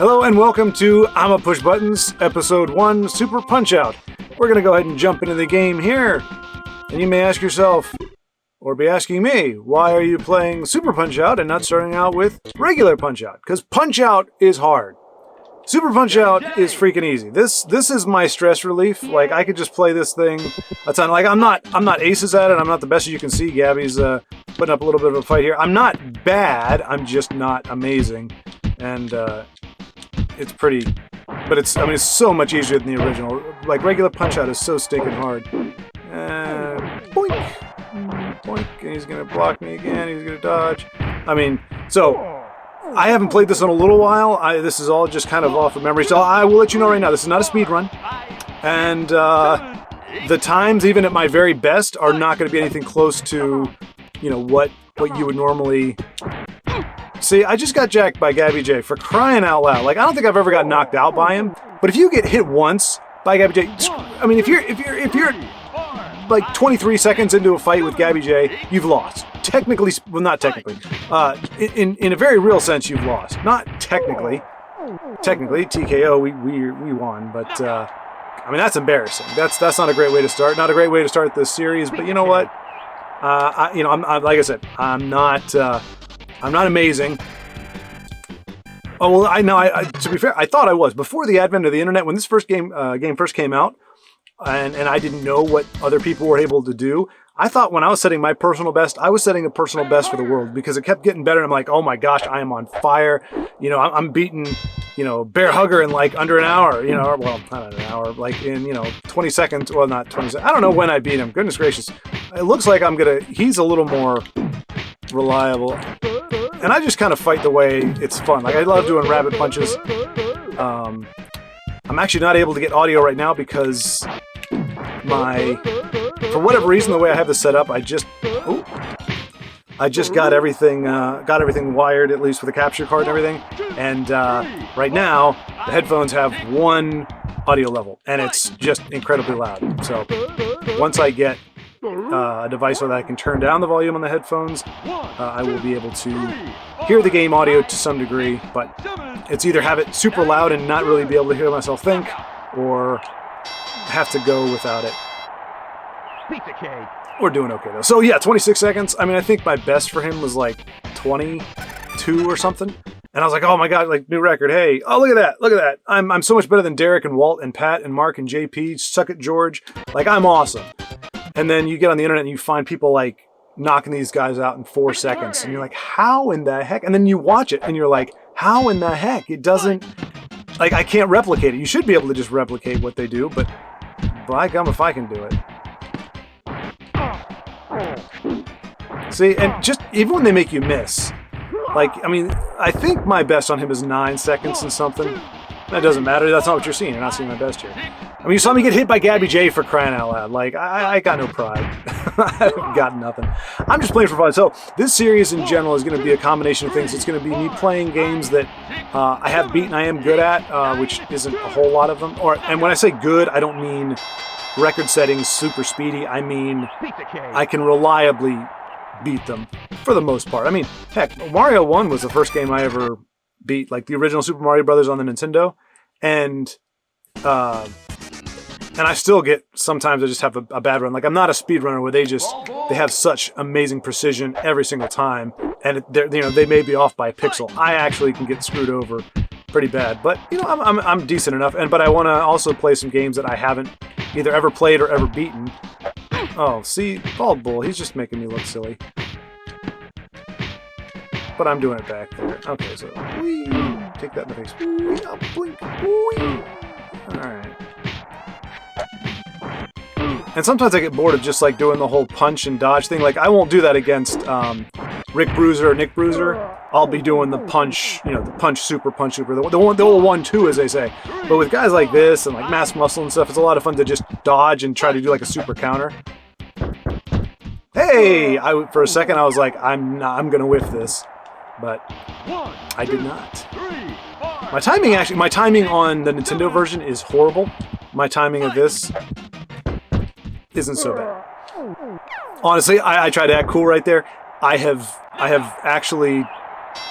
Hello and welcome to I'ma Push Buttons, Episode 1, Super Punch-Out. We're going to go ahead and jump into the game here. And you may ask yourself, or be asking me, why are you playing Super Punch-Out and not starting out with regular Punch-Out? Because Punch-Out is hard. Super Punch-Out is freaking easy. This is my stress relief. Like, I could just play this thing a ton. Like, I'm not aces at it. I'm not the best as you can see. Gabby's putting up a little bit of a fight here. I'm not bad. I'm just not amazing. And it's pretty, but it's so much easier than the original. Like, regular Punch-Out is so stinking hard. Boink! Boink, and he's gonna block me again, he's gonna dodge. So, I haven't played this in a little while. This is all just kind of off of memory, so I will let you know right now, this is not a speed run. And the times, even at my very best, are not gonna be anything close to, you know, what you would normally... See, I just got jacked by Gabby J, for crying out loud. Like, I don't think I've ever got knocked out by him, but if you get hit once by Gabby J, I mean, if you're like 23 seconds into a fight with Gabby J, you've lost. Technically, well, not technically. In a very real sense, you've lost. Not technically. Technically, TKO, we won, but I mean, that's embarrassing. That's not a great way to start. Not a great way to start this series. But you know what? I'm like I said, I'm not amazing. Oh well, I know. To be fair, I thought I was before the advent of the internet. When this game first came out, and I didn't know what other people were able to do. I thought when I was setting my personal best, I was setting a personal best for the world because it kept getting better. And I'm like, oh my gosh, I am on fire. You know, I'm beating, you know, Bear Hugger in like under an hour. You know, or, well, not an hour, like in 20 seconds. Well, not 20 seconds. I don't know when I beat him. Goodness gracious, it looks like he's a little more reliable. And I just kind of fight the way it's fun. Like, I love doing rabbit punches. I'm actually not able to get audio right now because for whatever reason, the way I have this set up, I just got everything wired, at least with a capture card and everything. And right now, the headphones have one audio level, and it's just incredibly loud. So once I get a device so that I can turn down the volume on the headphones, I will be able to hear the game audio to some degree, but it's either have it super loud and not really be able to hear myself think, or have to go without it. We're doing okay though. So yeah, 26 seconds. I mean, I think my best for him was like 22 or something. And I was like, oh my God, like new record. Hey, oh, look at that. Look at that. I'm so much better than Derek and Walt and Pat and Mark and JP. Suck it, George. Like, I'm awesome. And then you get on the internet and you find people like knocking these guys out in 4 seconds. And you're like, how in the heck? And then you watch it and you're like, how in the heck? It doesn't, like, I can't replicate it. You should be able to just replicate what they do, but by gum if I can do it. See, and just, even when they make you miss, like, I mean, I think my best on him is 9 seconds and something. That doesn't matter. That's not what you're seeing. You're not seeing my best here. I mean, you saw me get hit by Gabby J, for crying out loud. Like, I got no pride. I've got nothing. I'm just playing for fun. So this series in general is going to be a combination of things. It's going to be me playing games that I have beaten, I am good at, which isn't a whole lot of them. And when I say good, I don't mean record settings, super speedy. I mean, I can reliably beat them for the most part. I mean, heck, Mario 1 was the first game I ever beat, like the original Super Mario Brothers on the Nintendo. And I still get, sometimes I just have a bad run. Like, I'm not a speedrunner where they have such amazing precision every single time, and they may be off by a pixel. I actually can get screwed over pretty bad, but I'm decent enough. But I want to also play some games that I haven't either ever played or ever beaten. Oh, see, Bald Bull, he's just making me look silly. But I'm doing it back there. Okay, so whee, take that in the face. Whee, up, blink, whee. All right. And sometimes I get bored of just like doing the whole punch and dodge thing. Like, I won't do that against Rick Bruiser or Nick Bruiser. I'll be doing the punch, the punch super, the old 1-2, as they say. But with guys like this and like Mass Muscle and stuff, it's a lot of fun to just dodge and try to do like a super counter. Hey! For a second I was like, I'm gonna whiff this, but I did not. My timing on the Nintendo version is horrible. My timing of this isn't so bad. Honestly, I tried to act cool right there. I have actually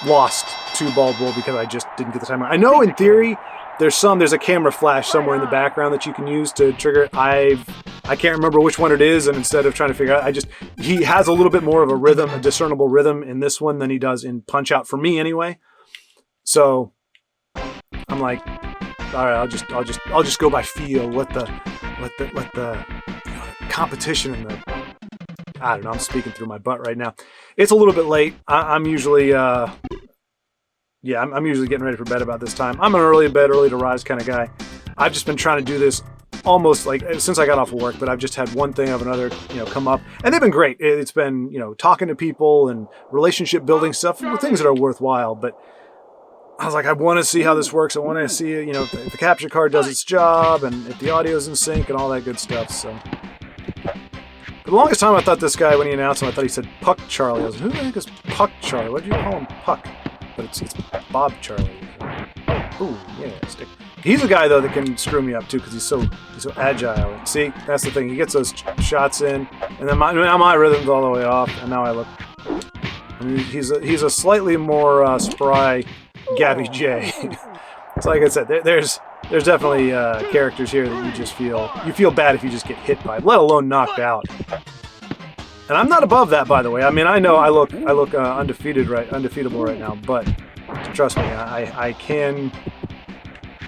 lost too ballable because I just didn't get the timer. I know in theory there's a camera flash somewhere in the background that you can use to trigger it. I can't remember which one it is, and instead of trying to figure out, he has a little bit more of a rhythm, a discernible rhythm in this one than he does in Punch-Out for me anyway. So I'm like, all right, I'll just go by feel. Let the competition and the, I don't know, I'm speaking through my butt right now. It's a little bit late. I'm usually I'm usually getting ready for bed about this time. I'm an early bed, early to rise kind of guy. I've just been trying to do this almost like since I got off of work, but I've just had one thing of another, come up, and they've been great. It's been, talking to people and relationship building stuff, things that are worthwhile. But I was like, I want to see how this works. I want to see, if the capture card does its job and if the audio's in sync and all that good stuff. So for the longest time, I thought this guy, when he announced him, I thought he said Puck Charlie. I was like, who the heck is Puck Charlie? What did you call him? Puck. But it's Bob Charlie. Ooh, yeah, stick. He's a guy though that can screw me up too because he's so agile. See, that's the thing. He gets those shots in, and then my rhythm's all the way off, and now I look. I mean, he's a slightly more spry Gabby J. It's like I said, there's definitely characters here that you just feel bad if you just get hit by, let alone knocked out. And I'm not above that, by the way. I mean, I know I look undefeatable right now, but trust me, I can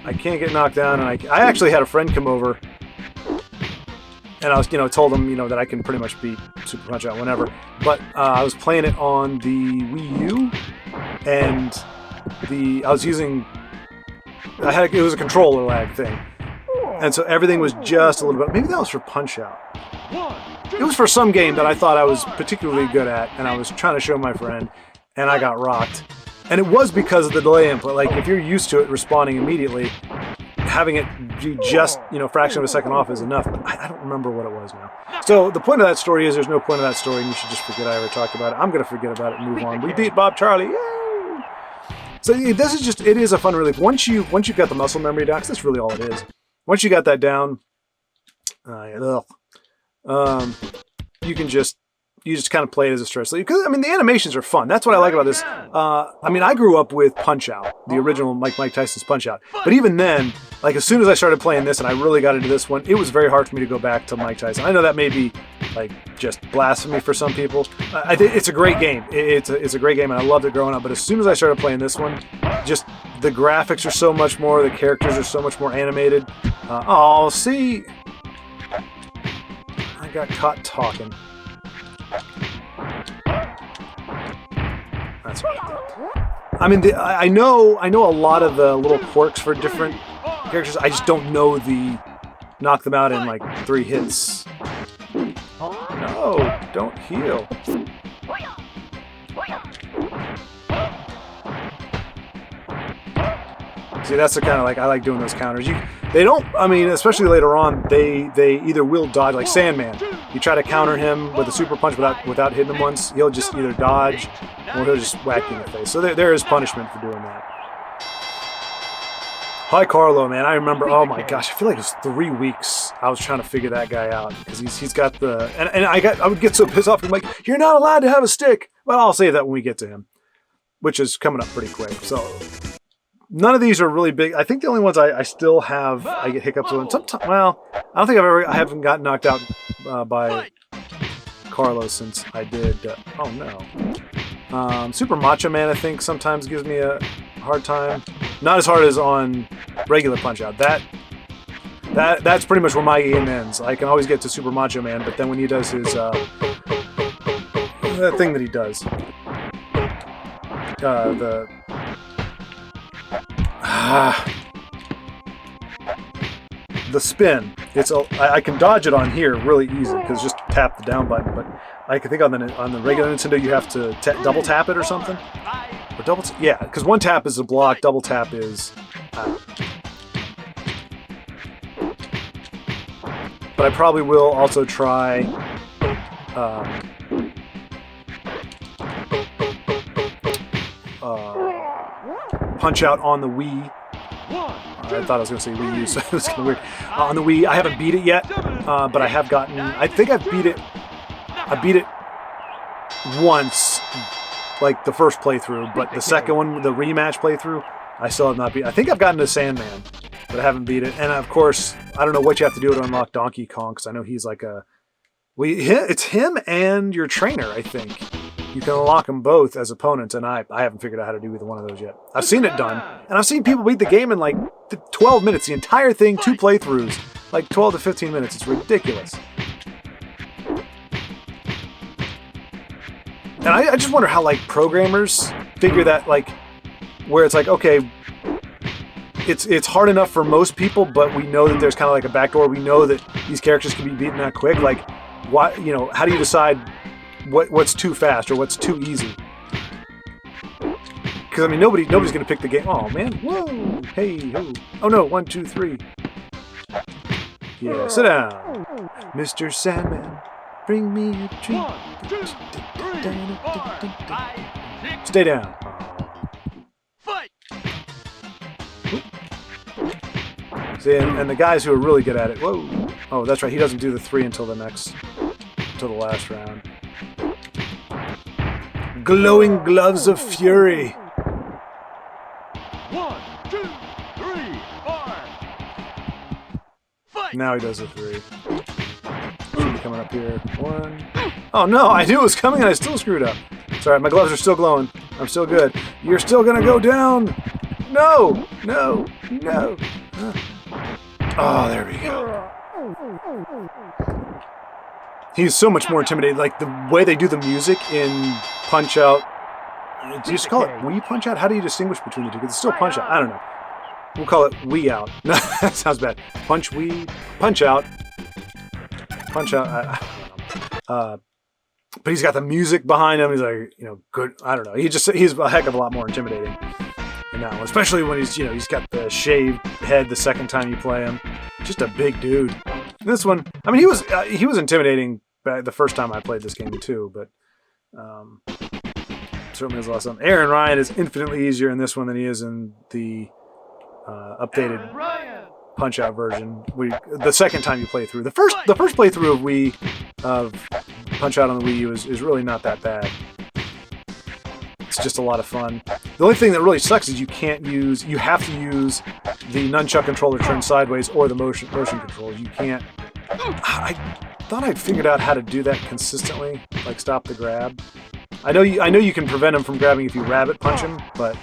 get knocked down. And I actually had a friend come over, and I was told him that I can pretty much beat Super Punch-Out whenever. But I was playing it on the Wii U, and I was using. It was a controller lag thing, and so everything was just a little bit. Maybe that was for Punch-Out. It was for some game that I thought I was particularly good at, and I was trying to show my friend, and I got rocked. And it was because of the delay input. Like, if you're used to it responding immediately, having it be just, fraction of a second off is enough. But I don't remember what it was now. So the point of that story is there's no point of that story, and you should just forget I ever talked about it. I'm going to forget about it and move on. We beat Bob Charlie. Yay! So this is it is a fun relief. Once you've got the muscle memory down, because that's really all it is. Once you got that down, you just kind of play it as a stress relief. Because, the animations are fun. That's what I like about this. I grew up with Punch-Out, the original Mike Tyson's Punch-Out. But even then, like, as soon as I started playing this and I really got into this one, it was very hard for me to go back to Mike Tyson. I know that may be, like, just blasphemy for some people. I think it's a great game. It's a great game, and I loved it growing up. But as soon as I started playing this one, just the graphics are so much more, the characters are so much more animated. See... I got caught talking. That's right. I know a lot of the little quirks for different characters. I just don't know the knock them out in like 3 hits. No, don't heal. See, that's the kind of I like doing those counters. They don't, especially later on, they either will dodge, like Sandman. You try to counter him with a super punch without hitting him once, he'll just either dodge or he'll just whack you in the face. So there is punishment for doing that. Hi, Carlo, man. I remember, oh my gosh, I feel like it was 3 weeks I was trying to figure that guy out because he's got the, and I would get so pissed off. I'm like, you're not allowed to have a stick. Well, I'll say that when we get to him, which is coming up pretty quick. So none of these are really big. I think the only ones I still have, I get hiccups with. Sometimes, well, I don't think I haven't gotten knocked out by Carlos since I did. Oh no, Super Macho Man I think sometimes gives me a hard time. Not as hard as on regular Punch-Out. That's pretty much where my game ends. I can always get to Super Macho Man, but then when he does his that thing that he does, the spin. I can dodge it on here really easy because just tap the down button. But I think on the regular Nintendo you have to double tap it or something. Or yeah, because one tap is a block, double tap is. But I probably will also try. Punch-Out on the Wii. I thought I was going to say Wii U, so it was kind of weird. On the Wii, I haven't beat it yet, but I have gotten. I think I've beat it. I beat it once, like the first playthrough, but the second one, the rematch playthrough, I still have not beat. I think I've gotten to Sandman, but I haven't beat it. And of course, I don't know what you have to do to unlock Donkey Kong, because I know he's like a... It's him and your trainer, I think. You can unlock them both as opponents, and I haven't figured out how to do either one of those yet. I've seen it done, and I've seen people beat the game in like 12 minutes. The entire thing, 2 playthroughs, like 12 to 15 minutes. It's ridiculous. And I just wonder how like programmers figure that, like, where it's like, okay, it's hard enough for most people, but we know that there's kind of like a backdoor. We know that these characters can be beaten that quick. Like, why? You know, how do you decide what's too fast or what's too easy? Because I mean, nobody's gonna pick the game. Oh man, whoa, hey, ho. Oh no, 1, 2, 3. Yeah, sit down, Mr. Sandman. Bring me a treat. 1, 2, 3, 4, 5, 6. Stay down. Fight! See, and the guys who are really good at it. Whoa. Oh, that's right. He doesn't do the 3 until the last round. Glowing gloves of fury. 1, 2, 3, 4. Fight! Now he does the 3. Should be coming up here. 1. Oh no! I knew it was coming and I still screwed up. It's alright. My gloves are still glowing. I'm still good. You're still gonna go down. No! No! No! Oh, there we go. He's so much more intimidating. Like, the way they do the music in Punch-Out... Do you just call it Wii Punch-Out? How do you distinguish between the two? Because it's still Punch-Out. I don't know. We'll call it Wii Out. No, that sounds bad. Punch-Out. Punch-Out. I don't know. But he's got the music behind him. He's like, you know, good. I don't know. He's a heck of a lot more intimidating than that one. Especially when he's got the shaved head the second time you play him. Just a big dude. This one, I mean, he was intimidating the first time I played this game too, but certainly has a lot of fun. Aaron Ryan is infinitely easier in this one than he is in the updated Punch-Out version. The second time you play through, the first playthrough of Punch-Out on the Wii U is really not that bad. It's just a lot of fun. The only thing that really sucks is you have to use the nunchuck controller turned sideways or the motion controls. You can't. I thought I'd figured out how to do that consistently, like stop the grab. I know you can prevent him from grabbing if you rabbit punch him, but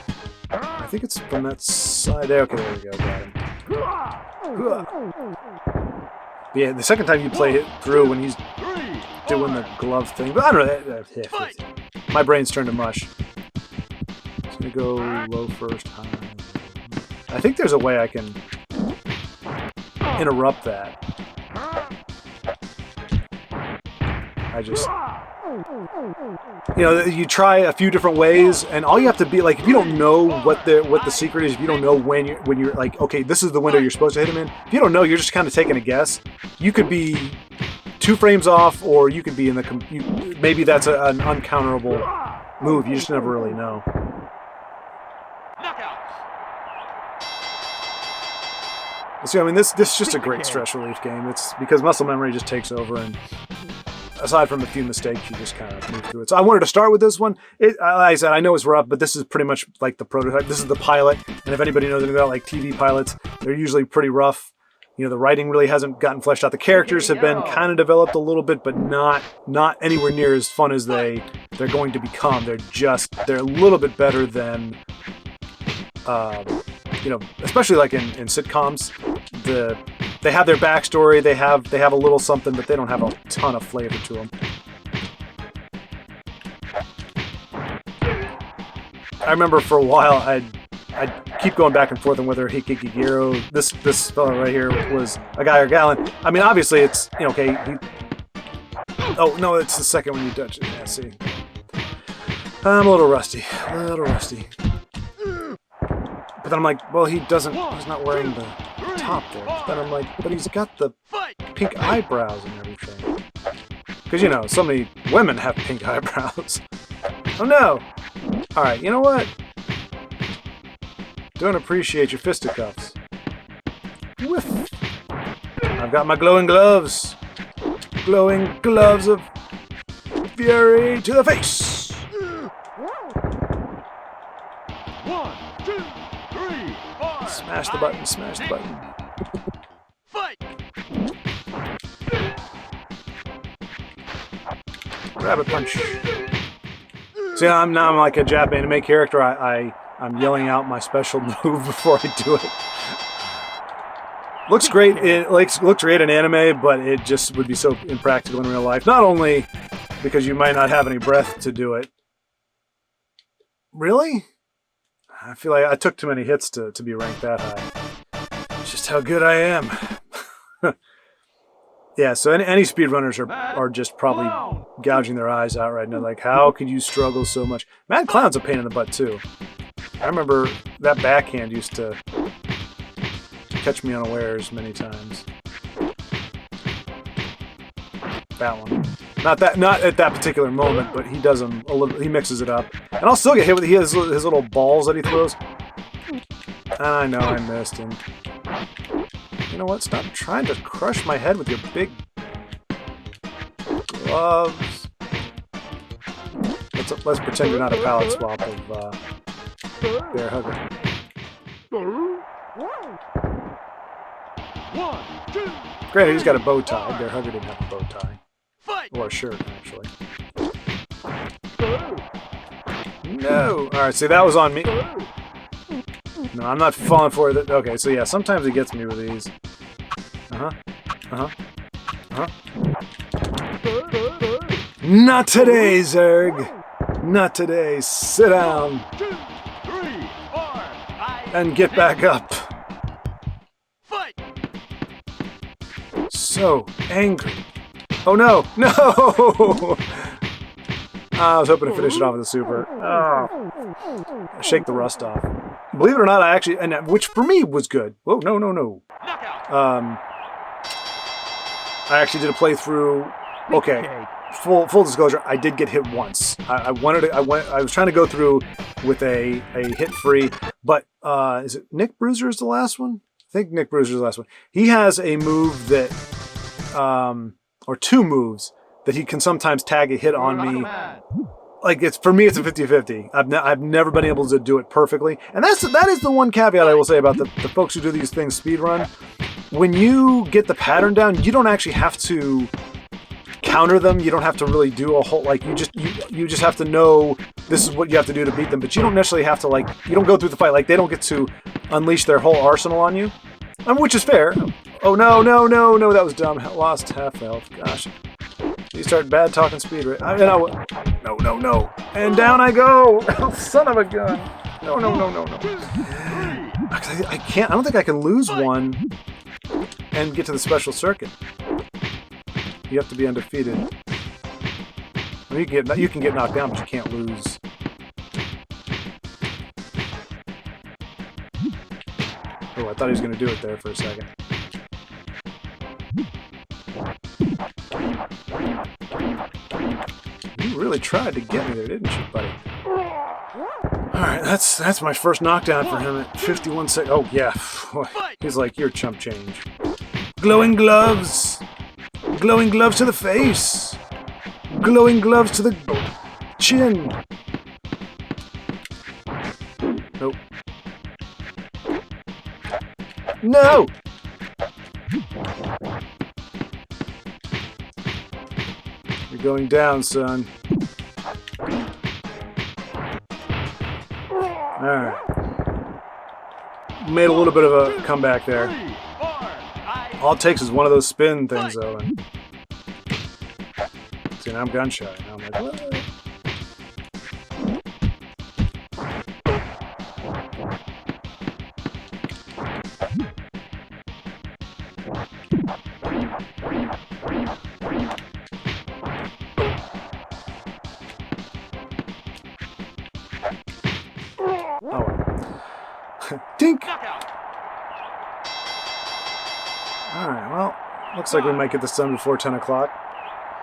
I think it's from that side there. Okay, there we go. Got him. But yeah, the second time you play it through when he's doing the glove thing, but I don't know. My brain's turned to mush. Just gonna go low first, high. I think there's a way I can interrupt that. You try a few different ways, and all you have to be like, if you don't know what the secret is, if you don't know when you're like, okay, this is the window you're supposed to hit him in. If you don't know, you're just kind of taking a guess. You could be 2 frames off, or you could be in the maybe that's an uncounterable move. You just never really know. So I mean, this is just a great stress relief game. It's because muscle memory just takes over, and aside from a few mistakes, you just kind of move through it. So I wanted to start with this one. Like I said, I know it's rough, but this is pretty much like the prototype. This is the pilot, and if anybody knows anything about like TV pilots, they're usually pretty rough. You know, the writing really hasn't gotten fleshed out. The characters have been kind of developed a little bit, but not anywhere near as fun as they're going to become. They're a little bit better than, especially like in sitcoms. They have their backstory. They have a little something, but they don't have a ton of flavor to them. I remember for a while I'd keep going back and forth on whether Hikigiro, this fellow right here, was a guy or gal. I mean, obviously it's, okay. Oh no, it's the second one you touch it. Yeah, see, I'm a little rusty. But then I'm like, well, he's not wearing the top there. But then I'm like, but he's got the pink eyebrows and everything. Because, so many women have pink eyebrows. Oh no! Alright, you know what? Don't appreciate your fisticuffs. Whiff! I've got my glowing gloves. Glowing gloves of fury to the face! 1, 2, 3, 4. Smash the button, smash the button. Fight! Rabbit punch. See, I'm like a Jap anime character. I'm yelling out my special move before I do it. Looks great. It looks great in anime, but it just would be so impractical in real life. Not only because you might not have any breath to do it. Really? I feel like I took too many hits to be ranked that high. It's just how good I am. Yeah, so any speedrunners are just probably gouging their eyes out right now. Like, how could you struggle so much? Mad Clown's a pain in the butt, too. I remember that backhand used to catch me unawares many times. That one. Not at that particular moment, but he does them a little. He mixes it up, and I'll still get hit with his little balls that he throws. And I know I missed him. You know what? Stop trying to crush my head with your big gloves. Let's pretend you're not a palette swap of Bear Hugger. 1, 2. Granted, he's got a bow tie. Bear Hugger didn't have a bow tie. Or a shirt, actually. No! Alright, see, that was on me. No, I'm not falling for it. Okay, so yeah, sometimes he gets me with these. Not today, Zerg! Not today. Sit down. 2, 3, 4, And get back up. Fight! So angry. Oh no! No! I was hoping to finish it off with a super. Oh. Shake the rust off. Believe it or not, I actually, which for me was good. Oh, no. Knockout! I actually did a playthrough. Okay, full disclosure, I did get hit once. I was trying to go through with a hit-free, but is it Nick Bruiser is the last one? I think Nick Bruiser is the last one. He has a move that, or two moves that he can sometimes tag a hit on me. Like, for me, it's a 50-50. I've never been able to do it perfectly. And that is the one caveat I will say about the folks who do these things speedrun. When you get the pattern down, you don't actually have to counter them. You don't have to really do a whole, like, you just have to know this is what you have to do to beat them. But you don't necessarily have to, like, you don't go through the fight. Like, they don't get to unleash their whole arsenal on you. Which is fair. Oh, no, that was dumb. Lost half health. Gosh. You start bad talking speed rate. No. And down I go. Oh, son of a gun. No. I can't. I don't think I can lose one and get to the special circuit. You have to be undefeated. I mean, you can get knocked down, but you can't lose. Oh, I thought he was going to do it there for a second. You really tried to get me there, didn't you, buddy? Alright, that's my first knockdown for him at 51 seconds. Oh, yeah. He's like, you're chump change. Glowing gloves! Glowing gloves to the face! Glowing gloves to the chin! Nope. No! You're going down, son. Alright. Made a little bit of a comeback there. All it takes is one of those spin things, though. And see, now I'm gun shy. Now I'm like, what? Dink! Alright, well, looks like we might get this done before 10 o'clock.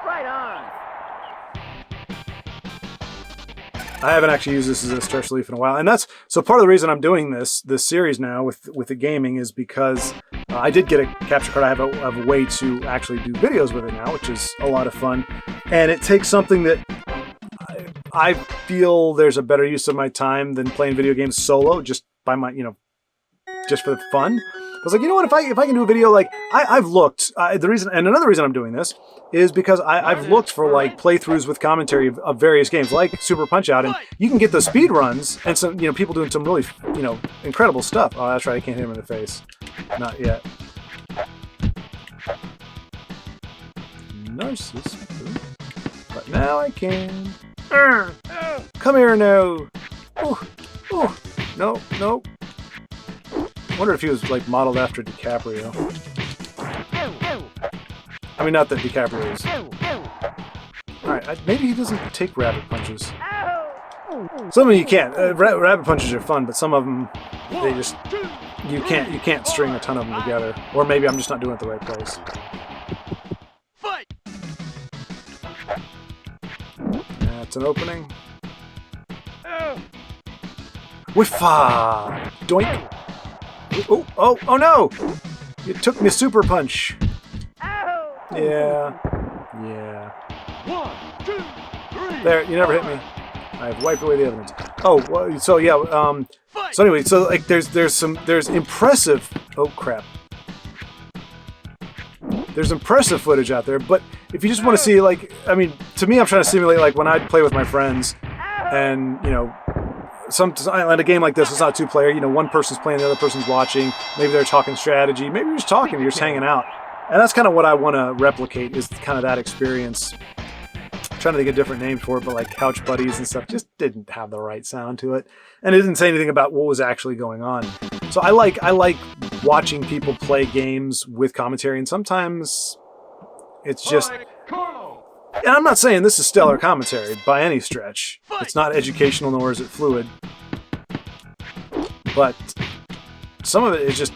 Right on! I haven't actually used this as a stretch relief in a while, and that's so part of the reason I'm doing this series now with the gaming is because I did get a capture card. I have a way to actually do videos with it now, which is a lot of fun, and it takes something that I feel there's a better use of my time than playing video games solo, just by my, just for the fun. I was like, you know what? If I can do a video, like I've looked. Another reason I'm doing this is because I've looked for like playthroughs with commentary of various games, like Super Punch Out, and you can get the speed runs and some people doing some really incredible stuff. Oh, that's right. I can't hit him in the face. Not yet. Narcissus. But now I can. Come here now. Oh, no. I wonder if he was like modeled after DiCaprio. I mean, not that DiCaprio is. Alright, maybe he doesn't take rabbit punches. Some of them you can't. Rabbit punches are fun, but some of them, they just, you can't string a ton of them together. Or maybe I'm just not doing it the right place. That's an opening. Whiffa! Doink! Oh no! You took me super punch. Yeah. 1, 2, 3. There, you never hit me. I've wiped away the evidence. Oh, well, so yeah. So anyway, so like there's impressive. Oh crap. There's impressive footage out there, but if you just want to see, like, I mean, to me, I'm trying to simulate like when I play with my friends, and in a game like this, it's not two-player. One person's playing, the other person's watching. Maybe they're talking strategy. Maybe you're just talking. You're just hanging out. And that's kind of what I want to replicate, is kind of that experience. I'm trying to think of a different name for it, but like Couch Buddies and stuff just didn't have the right sound to it. And it didn't say anything about what was actually going on. So I like watching people play games with commentary, and sometimes it's just... And I'm not saying this is stellar commentary by any stretch. It's not educational, nor is it fluid. But some of it is just...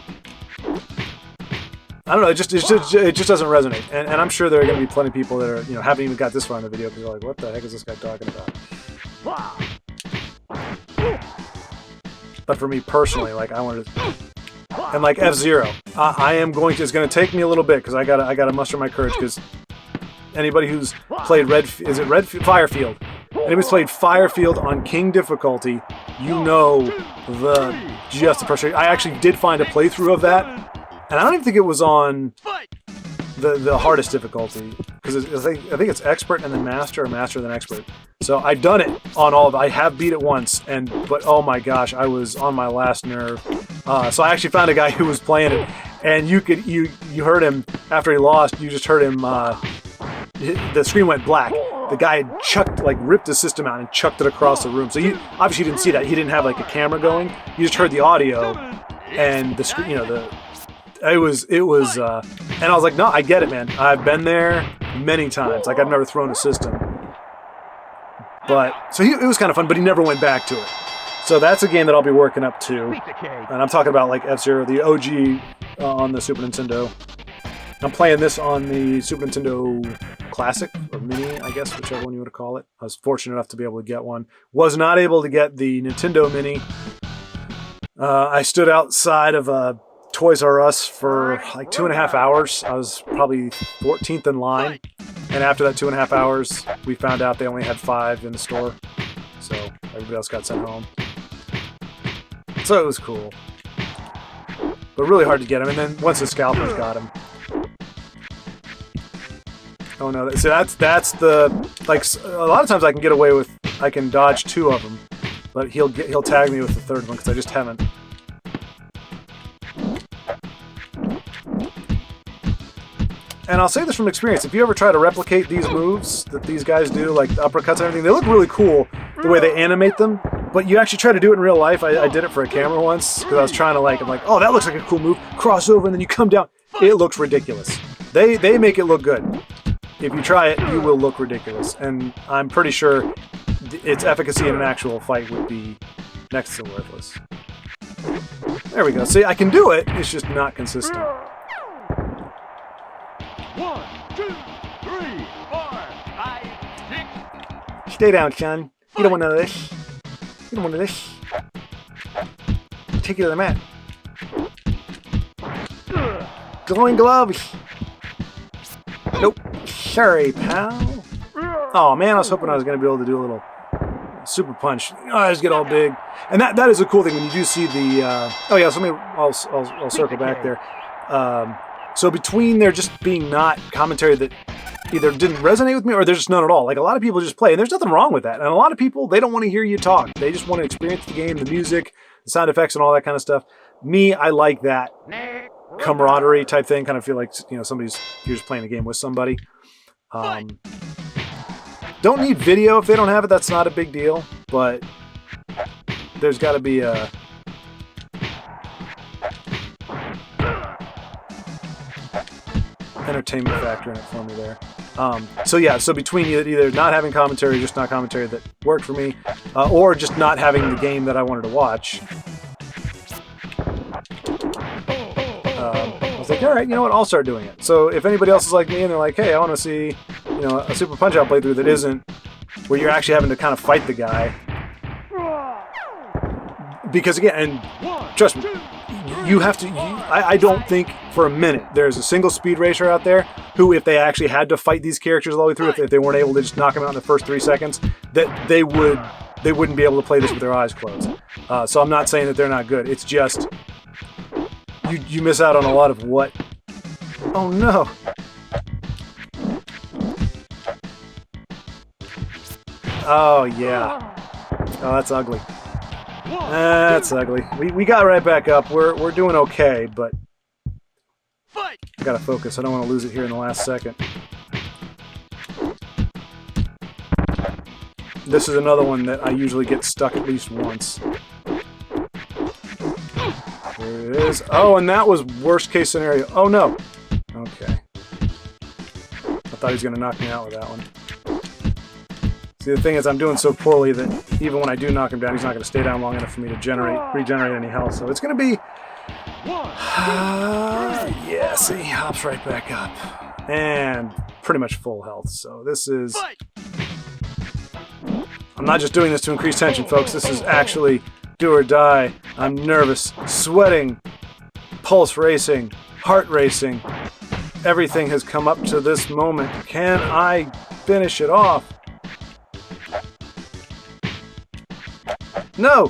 I don't know, it just doesn't resonate. And I'm sure there are going to be plenty of people that are, haven't even got this far in the video because they're like, what the heck is this guy talking about? But for me personally, like, I wanted to... And like F-Zero, it's going to take me a little bit because I gotta muster my courage, because anybody who's played Firefield? Anybody's played Firefield on King difficulty, just the pressure. I actually did find a playthrough of that, and I don't even think it was on the hardest difficulty, because I think it's expert and then master, or master then expert. So I've done it on all of it. I have beat it once, but oh my gosh, I was on my last nerve. So I actually found a guy who was playing it, and you heard him after he lost. You just heard him. The screen went black. The guy had ripped his system out and chucked it across the room. So you obviously didn't see that. He didn't have like a camera going. You just heard the audio and the screen. It was, and I was like, no, I get it, man. I've been there many times. Like, I've never thrown a system, but so it was kind of fun. But he never went back to it. So that's a game that I'll be working up to, and I'm talking about like F-Zero, the OG on the Super Nintendo. I'm playing this on the Super Nintendo Classic, or Mini, I guess, whichever one you want to call it. I was fortunate enough to be able to get one. Was not able to get the Nintendo Mini. I stood outside of a Toys R Us for like 2.5 hours. I was probably 14th in line. And after that 2.5 hours, we found out they only had 5 in the store. So everybody else got sent home. So it was cool. But really hard to get him. And then once the scalpers got him. Oh no, so that's the, like, a lot of times I can dodge 2 of them, but he'll tag me with the 3rd one because I just haven't. And I'll say this from experience, if you ever try to replicate these moves that these guys do, like the uppercuts and everything, they look really cool the way they animate them, but you actually try to do it in real life. I did it for a camera once because I was trying to I'm like, oh, that looks like a cool move, cross over, and then you come down. It looks ridiculous. They make it look good. If you try it, you will look ridiculous. And I'm pretty sure its efficacy in an actual fight would be next to worthless. There we go. See, I can do it, it's just not consistent. 1, 2, 3, 4, 5, 6. Stay down, son. You don't want none of this. You don't want none of this. Take you to the mat. Glowing gloves. Nope. Sorry, pal. Oh man, I was hoping I was going to be able to do a little Super Punch. Eyes get all big, and that is a cool thing when you do see the. Oh yeah, so I'll circle back there. So between there just being not commentary that either didn't resonate with me or there's just none at all. Like a lot of people just play, and there's nothing wrong with that. And a lot of people, they don't want to hear you talk. They just want to experience the game, the music, the sound effects, and all that kind of stuff. Me, I like that camaraderie type thing. Kind of feel like, you know, you're just playing a game with somebody. Don't need video if they don't have it. That's not a big deal. But there's got to be a entertainment factor in it for me there. So yeah, so between either not having commentary or just not commentary that worked for me, or just not having the game that I wanted to watch, I was like, all right, you know what, I'll start doing it. So if anybody else is like me and they're like, hey, I want to see, you know, a Super Punch-Out playthrough that isn't where you're actually having to kind of fight the guy, because again, and trust me, you have to. I don't think for a minute there's a single speed racer out there who, if they actually had to fight these characters all the way through, if they weren't able to just knock them out in the first 3 seconds, that they wouldn't be able to play this with their eyes closed. So I'm not saying that they're not good. It's just you miss out on a lot of what. Oh no. Oh yeah. Oh, that's ugly. That's ugly. We got right back up. We're doing okay, but I gotta focus. I don't want to lose it here in the last second. This is another one that I usually get stuck at least once. There it is. Oh, and that was worst case scenario. Oh no. Okay. I thought he was gonna knock me out with that one. See, the thing is, I'm doing so poorly that even when I do knock him down, he's not going to stay down long enough for me to regenerate any health. So it's going to be... yeah, see, he hops right back up. And pretty much full health. So this is... I'm not just doing this to increase tension, folks. This is actually do or die. I'm nervous, sweating, pulse racing, heart racing. Everything has come up to this moment. Can I finish it off? No!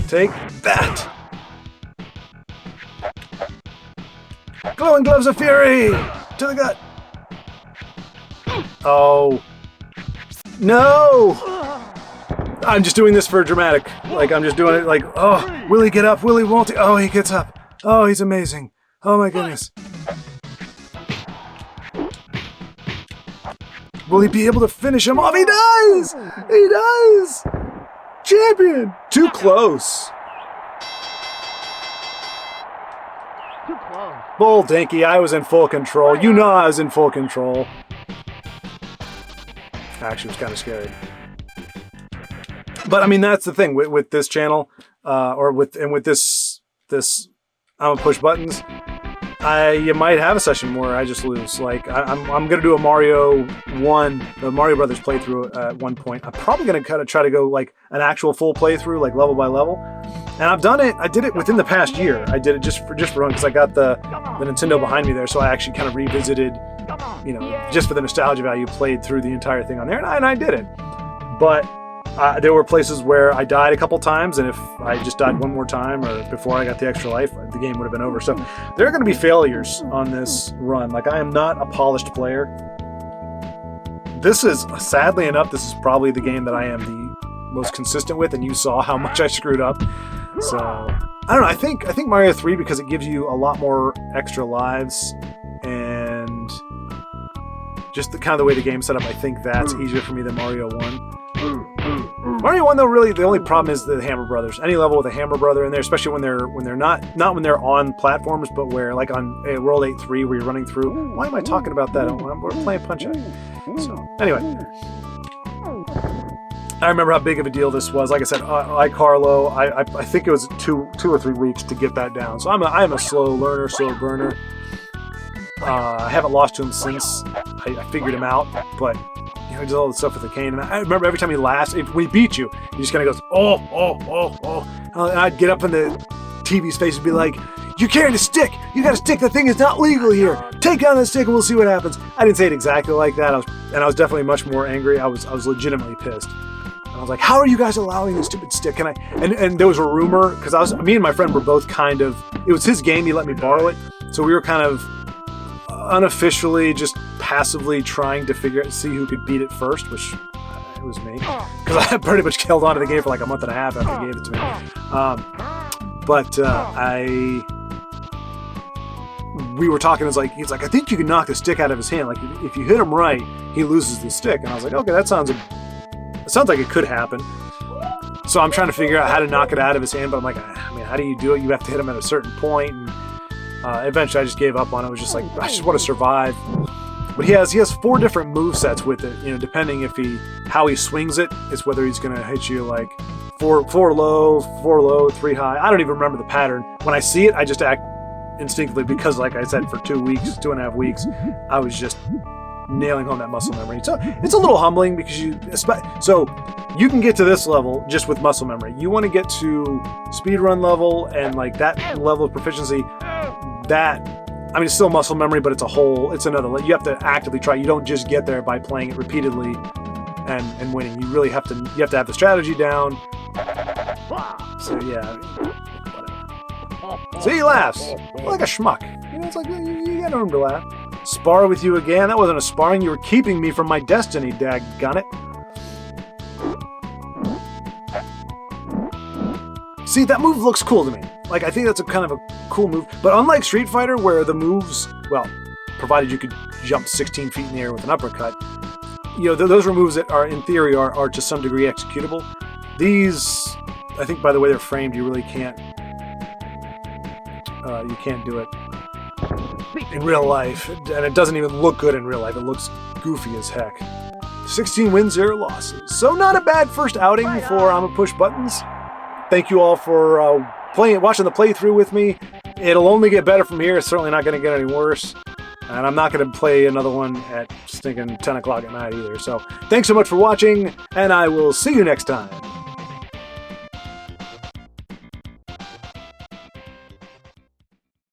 Take that! Glowing Gloves of Fury! To the gut! Oh. No! I'm just doing this for dramatic. Like, I'm just doing it like, oh, will he get up? Will he, won't he? Oh, he gets up. Oh, he's amazing. Oh my goodness. Will he be able to finish him off? He does! He does! Champion! Too close. Too close. Bull dinky, I was in full control. You know I was in full control. Actually, it was kind of scary. But I mean, that's the thing with this channel, with this I'm gonna push buttons. You might have a session where I just lose. Like I'm gonna do a Mario Brothers playthrough at one point. I'm probably gonna kind of try to go like an actual full playthrough, like level by level. And I've done it. I did it within the past year. I did it just for fun because I got the Nintendo behind me there, so I actually kind of revisited, you know, just for the nostalgia value, played through the entire thing on there, and I did it. But there were places where I died a couple times, and if I just died one more time or before I got the extra life, the game would have been over. So there are going to be failures on this run. Like, I am not a polished player. This is, sadly enough, this is probably the game that I am the most consistent with, and you saw how much I screwed up. So, I don't know, I think Mario 3, because it gives you a lot more extra lives, and just the kind of the way the game's set up, I think that's easier for me than Mario 1. Mario 1, though, really the only problem is the Hammer Brothers. Any level with a Hammer Brother in there, especially when they're not when they're on platforms, but where, like on World 8-3, where you're running through. Why am I talking about that? We're playing Punch-Out. So anyway, I remember how big of a deal this was. Like I said, iCarlo, I think it was two or 3 weeks to get that down. So I'm a slow learner, slow burner. I haven't lost to him since I figured him out, but you know, he does all the stuff with the cane. And I remember every time he laughs, when he beats you, he just kind of goes, oh. And I'd get up in the TV's face and be like, you're carrying a stick. You got a stick. The thing is not legal here. Take down the stick and we'll see what happens. I didn't say it exactly like that. I was definitely much more angry. I was legitimately pissed. And I was like, how are you guys allowing this stupid stick? And there was a rumor, because me and my friend were both kind of, it was his game, he let me borrow it. So we were kind of unofficially just passively trying to see who could beat it first, which it was me. Because I pretty much held on to the game for like a month and a half after he gave it to me. We were talking, he's like, I think you can knock the stick out of his hand. Like, if you hit him right, he loses the stick. And I was like, okay, that sounds like it could happen. So I'm trying to figure out how to knock it out of his hand, but I'm like, I mean, how do you do it? You have to hit him at a certain point. And eventually I just gave up on it. I was just like, I just want to survive. But he has 4 different move sets with it, you know, depending how he swings it. It's whether he's going to hit you like 4 low, 3 high. I don't even remember the pattern. When I see it, I just act instinctively because, like I said, for 2.5 weeks, I was just nailing home that muscle memory. So it's a little humbling because you can get to this level just with muscle memory. You want to get to speedrun level and like that level of proficiency. It's still muscle memory, but it's another. You have to actively try. You don't just get there by playing it repeatedly and winning. You really have to have the strategy down. So yeah, whatever. So he laughs like a schmuck. You know, it's like you got no room to laugh. Spar with you again? That wasn't a sparring. You were keeping me from my destiny, daggone it. See, that move looks cool to me. Like, I think that's a kind of a cool move. But unlike Street Fighter, where the moves, well, provided you could jump 16 feet in the air with an uppercut, you know, those are moves that are, in theory, are to some degree executable. These, I think by the way they're framed, you really can't, you can't do it in real life. And it doesn't even look good in real life. It looks goofy as heck. 16 wins, 0 losses. So not a bad first outing for I'ma Push Buttons. Thank you all for watching the playthrough with me. It'll only get better from here. It's certainly not going to get any worse. And I'm not going to play another one at stinking 10 o'clock at night either. So thanks so much for watching, and I will see you next time.